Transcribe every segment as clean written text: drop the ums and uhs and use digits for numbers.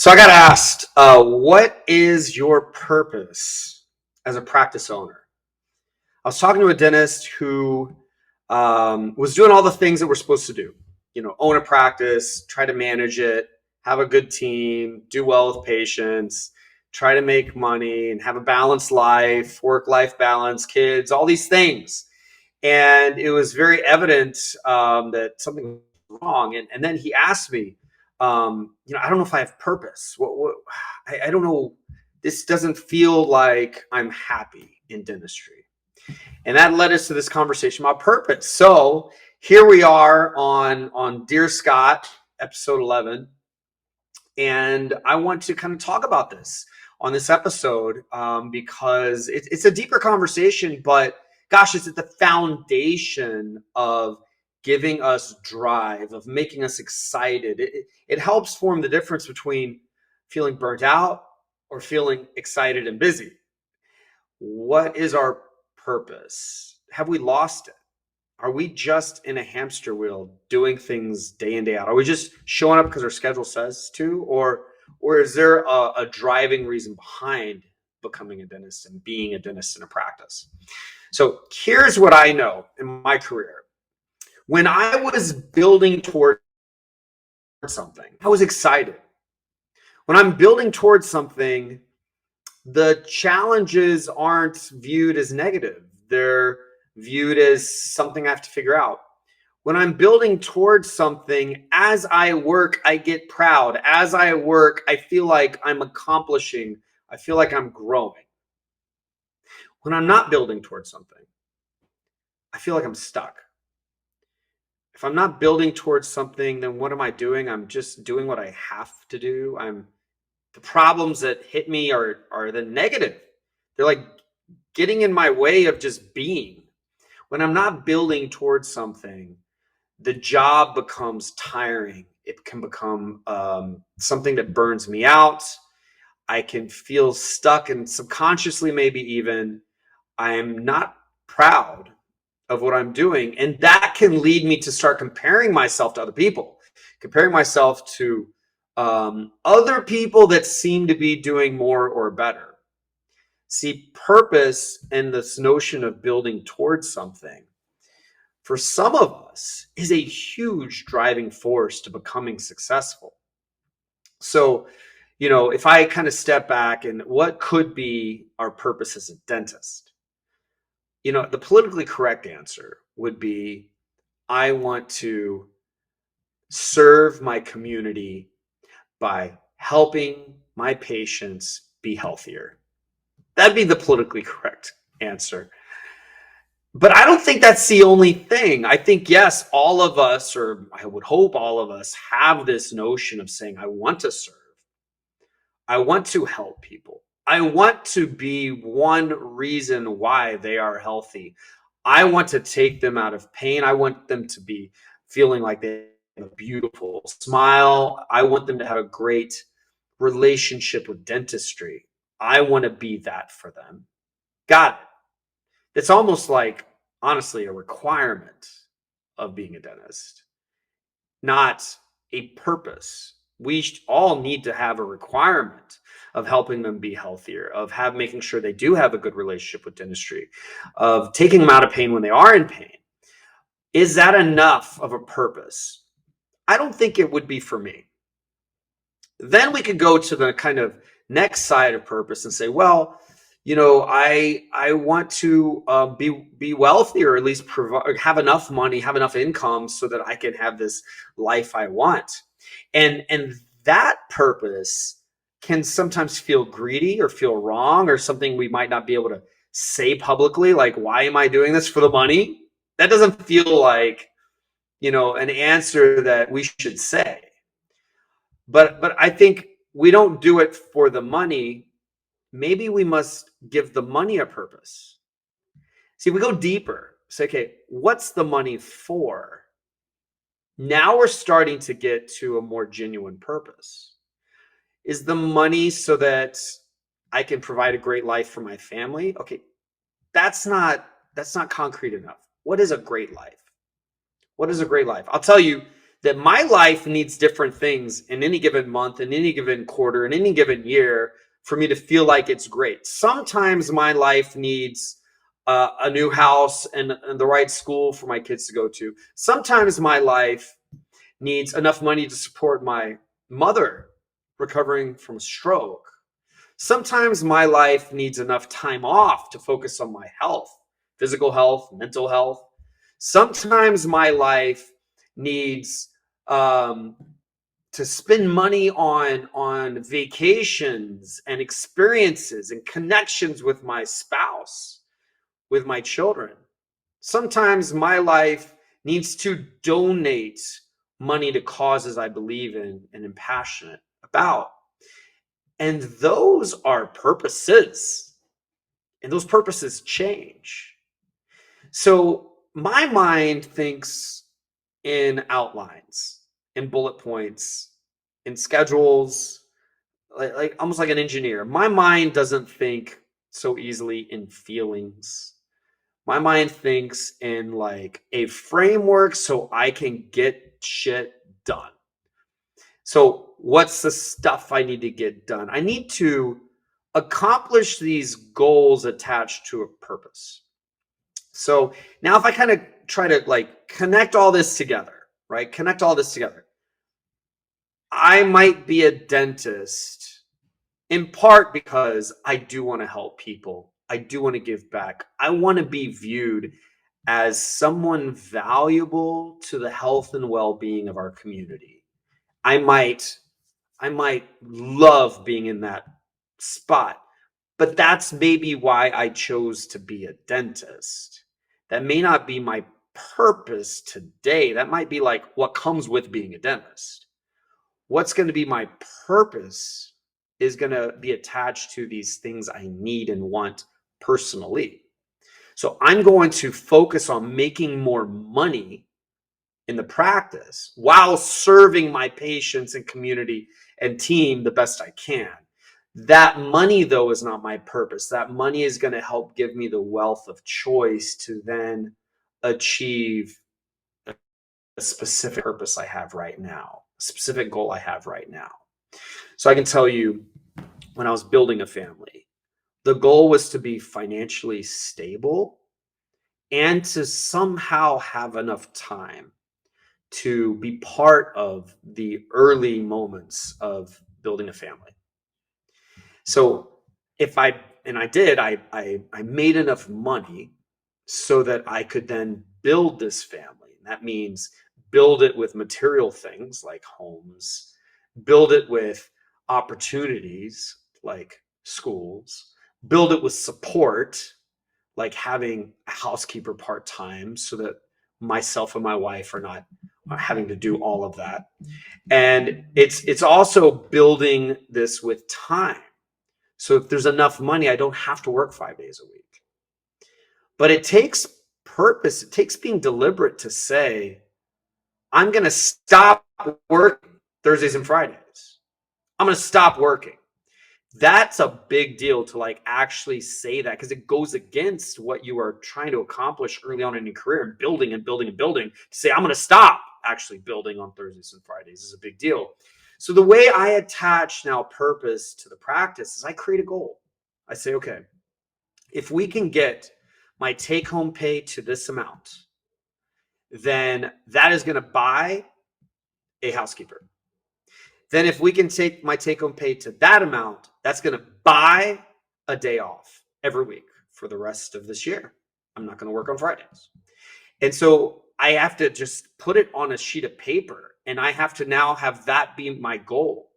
So I got asked, what is your purpose as a practice owner? I was talking to a dentist who was doing all the things that we're supposed to do. You know, own a practice, try to manage it, have a good team, do well with patients, try to make money and have a balanced life, work-life balance, kids, all these things. And it was very evident that something was wrong. And then he asked me, I don't know if I have purpose. I don't know. This doesn't feel like I'm happy in dentistry. And that led us to this conversation about purpose. So here we are on Dear Scott, episode 11. And I want to kind of talk about this on this episode because it's a deeper conversation, but gosh, it's at the foundation of giving us drive, of making us excited. It helps form the difference between feeling burnt out or feeling excited and busy. What is our purpose? Have we lost it? Are we just in a hamster wheel doing things day in, day out? Are we just showing up because our schedule says to? Or is there a driving reason behind becoming a dentist and being a dentist in a practice? So here's what I know in my career. When I was building towards something, I was excited. When I'm building towards something, the challenges aren't viewed as negative. They're viewed as something I have to figure out. When I'm building towards something, as I work, I get proud. As I work, I feel like I'm accomplishing. I feel like I'm growing. When I'm not building towards something, I feel like I'm stuck. If I'm not building towards something, then what am I doing? I'm just doing what I have to do. The problems that hit me are the negative. They're like getting in my way of just being. When I'm not building towards something, the job becomes tiring. It can become something that burns me out. I can feel stuck, and subconsciously, maybe even, I'm not proud of what I'm doing. And that can lead me to start comparing myself to other people, comparing myself to other people that seem to be doing more or better. See, purpose and this notion of building towards something, for some of us, is a huge driving force to becoming successful. So, if I kind of step back and what could be our purpose as a dentist, the politically correct answer would be, I want to serve my community by helping my patients be healthier. That'd be the politically correct answer. But I don't think that's the only thing. I think, yes, all of us, or I would hope all of us, have this notion of saying, I want to serve. I want to help people. I want to be one reason why they are healthy. I want to take them out of pain. I want them to be feeling like they have a beautiful smile. I want them to have a great relationship with dentistry. I want to be that for them. Got it. It's almost like, honestly, a requirement of being a dentist, not a purpose. We all need to have a requirement of helping them be healthier, of making sure they do have a good relationship with dentistry, of taking them out of pain when they are in pain. Is that enough of a purpose? I don't think it would be for me. Then we could go to the kind of next side of purpose and say, well, I want to be wealthy, or at least have enough money, have enough income so that I can have this life I want. And that purpose can sometimes feel greedy or feel wrong, or something we might not be able to say publicly. Like, why am I doing this for the money? That doesn't feel like, an answer that we should say. But I think we don't do it for the money. Maybe we must give the money a purpose. See, we go deeper. Say, okay, what's the money for? Now we're starting to get to a more genuine purpose. Is the money so that I can provide a great life for my family? Okay, that's not concrete enough. What is a great life? What is a great life? I'll tell you, that my life needs different things in any given month, in any given quarter, in any given year for me to feel like it's great. Sometimes my life needs a new house and the right school for my kids to go to. Sometimes my life needs enough money to support my mother recovering from a stroke. Sometimes my life needs enough time off to focus on my health, physical health, mental health. Sometimes my life needs to spend money on vacations and experiences and connections with my spouse, with my children. Sometimes my life needs to donate money to causes I believe in and am passionate about. And those are purposes, and those purposes change. So my mind thinks in outlines, in bullet points, in schedules, like almost like an engineer. My mind doesn't think so easily in feelings. My mind thinks in like a framework so I can get shit done. So, what's the stuff I need to get done? I need to accomplish these goals attached to a purpose. So, now if I kind of try to like connect all this together, right? Connect all this together. I might be a dentist in part because I do want to help people. I do want to give back. I want to be viewed as someone valuable to the health and well-being of our community. I might love being in that spot, but that's maybe why I chose to be a dentist. That may not be my purpose today. That might be like what comes with being a dentist. What's going to be my purpose is going to be attached to these things I need and want personally. So I'm going to focus on making more money in the practice while serving my patients and community and team the best I can. That money, though, is not my purpose. That money is going to help give me the wealth of choice to then achieve a specific purpose I have right now, a specific goal I have right now. So I can tell you, when I was building a family, the goal was to be financially stable and to somehow have enough time to be part of the early moments of building a family. So if I and I did, I made enough money so that I could then build this family. And that means build it with material things like homes, build it with opportunities like schools, build it with support like having a housekeeper part-time so that myself and my wife are not having to do all of that. And it's also building this with time. So if there's enough money, I don't have to work 5 days a week. But it takes purpose. It takes being deliberate to say, I'm going to stop working Thursdays and Fridays. I'm going to stop working. That's a big deal to like actually say that, because it goes against what you are trying to accomplish early on in your career and building and building and building. To say, I'm going to stop actually building on Thursdays and Fridays is a big deal. So the way I attach now purpose to the practice is I create a goal. I say, okay, if we can get my take home pay to this amount, then that is going to buy a housekeeper. Then if we can take my take home pay to that amount, that's going to buy a day off every week for the rest of this year. I'm not going to work on Fridays. And so I have to just put it on a sheet of paper, and I have to now have that be my goal.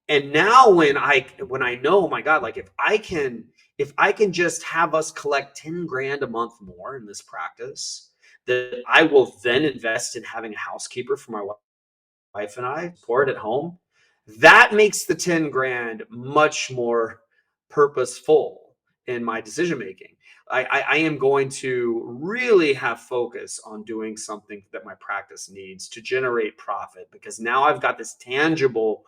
And now when I know, oh my God, like if I can just have us collect 10 grand a month more in this practice, that I will then invest in having a housekeeper for my wife and I support at home. That makes the 10 grand much more purposeful in my decision making. I am going to really have focus on doing something that my practice needs to generate profit, because now I've got this tangible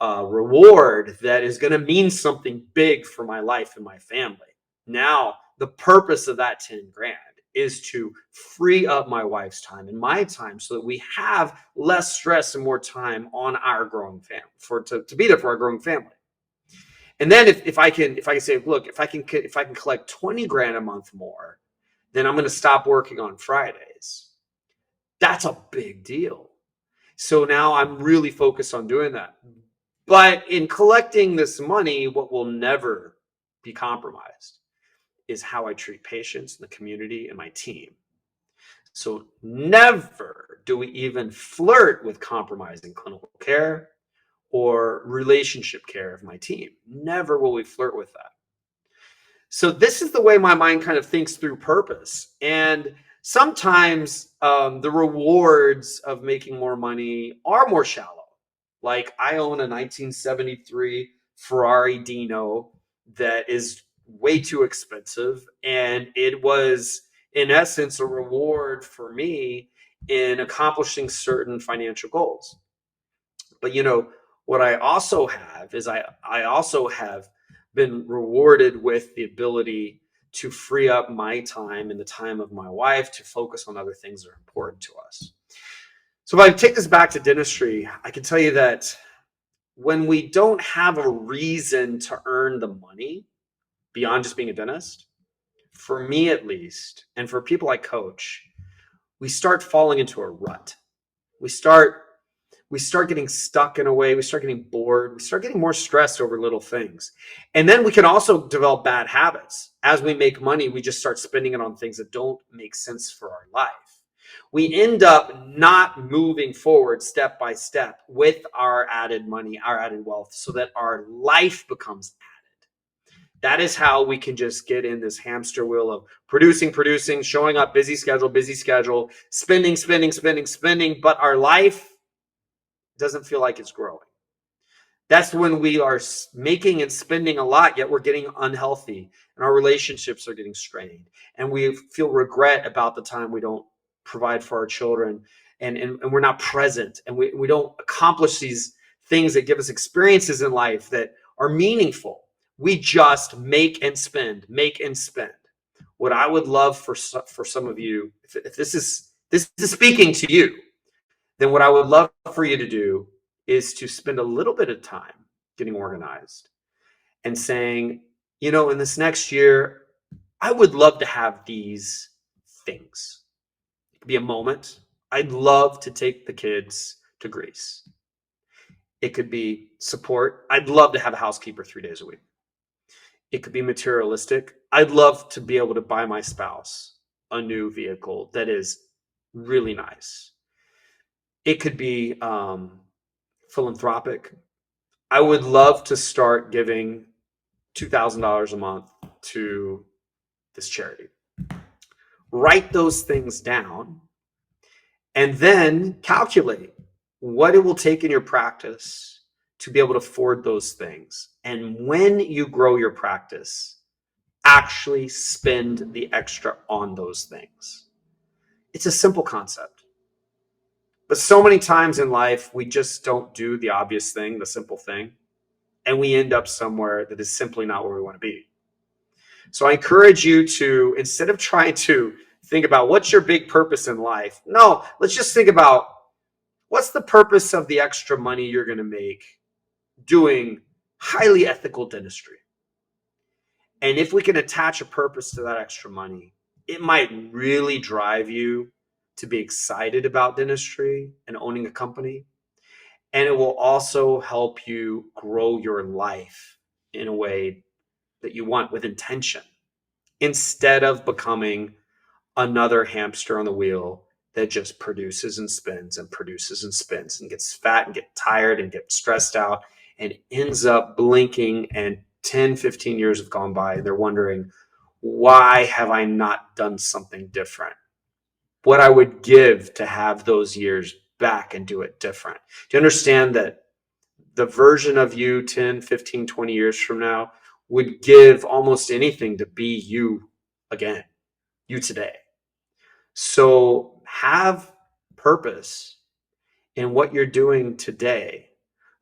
reward that is going to mean something big for my life and my family. Now, the purpose of that 10 grand is to free up my wife's time and my time so that we have less stress and more time on our growing family to be there for our growing family. And then if I can say, look, if I can collect 20 grand a month more, then I'm going to stop working on Fridays. That's a big deal. So now I'm really focused on doing that. But in collecting this money, what will never be compromised is how I treat patients in the community and my team. So never do we even flirt with compromising clinical care or relationship care of my team. Never will we flirt with that. So this is the way my mind kind of thinks through purpose. And sometimes the rewards of making more money are more shallow. Like I own a 1973 Ferrari Dino that is way too expensive. And it was, in essence, a reward for me in accomplishing certain financial goals. But what I also have is I also have been rewarded with the ability to free up my time and the time of my wife to focus on other things that are important to us. So if I take this back to dentistry, I can tell you that when we don't have a reason to earn the money beyond just being a dentist, for me at least, and for people I coach, we start falling into a rut. We start getting stuck in a way. We start getting bored. We start getting more stressed over little things. And then we can also develop bad habits. As we make money, we just start spending it on things that don't make sense for our life. We end up not moving forward step by step with our added money, our added wealth, so that our life becomes added. That is how we can just get in this hamster wheel of producing, showing up, busy schedule, spending, but our life doesn't feel like it's growing. That's when we are making and spending a lot, yet we're getting unhealthy and our relationships are getting strained. And we feel regret about the time we don't provide for our children and we're not present and we don't accomplish these things that give us experiences in life that are meaningful. We just make and spend. What I would love for some of you, if this is speaking to you, then what I would love for you to do is to spend a little bit of time getting organized and saying, in this next year, I would love to have these things. It could be a moment. I'd love to take the kids to Greece. It could be support. I'd love to have a housekeeper 3 days a week. It could be materialistic. I'd love to be able to buy my spouse a new vehicle that is really nice. It could be philanthropic. I would love to start giving $2,000 a month to this charity. Write those things down and then calculate what it will take in your practice to be able to afford those things. And when you grow your practice, actually spend the extra on those things. It's a simple concept. But so many times in life, we just don't do the obvious thing, the simple thing, and we end up somewhere that is simply not where we want to be. So I encourage you to, instead of trying to think about what's your big purpose in life, no, let's just think about what's the purpose of the extra money you're going to make doing highly ethical dentistry. And if we can attach a purpose to that extra money, it might really drive you to be excited about dentistry and owning a company. And it will also help you grow your life in a way that you want with intention, instead of becoming another hamster on the wheel that just produces and spins and gets fat and gets tired and gets stressed out and ends up blinking and 10, 15 years have gone by and they're wondering, why have I not done something different? What I would give to have those years back and do it different. Do you understand that the version of you 10, 15, 20 years from now would give almost anything to be you again, you today? So have purpose in what you're doing today,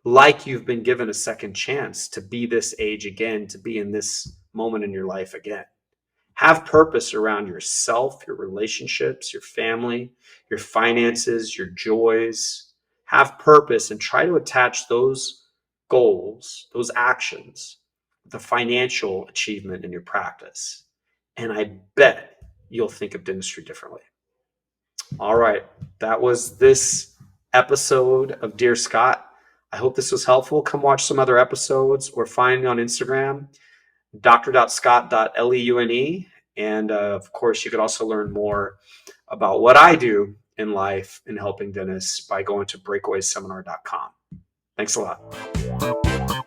like you've been given a second chance to be this age again, to be in this moment in your life again. Have purpose around yourself, your relationships, your family, your finances, your joys. Have purpose and try to attach those goals, those actions, the financial achievement in your practice. And I bet you'll think of dentistry differently. All right. That was this episode of Dear Scott. I hope this was helpful. Come watch some other episodes or find me on Instagram, dr.scott.leune. And of course, you could also learn more about what I do in life in helping dentists by going to breakawayseminar.com. Thanks a lot.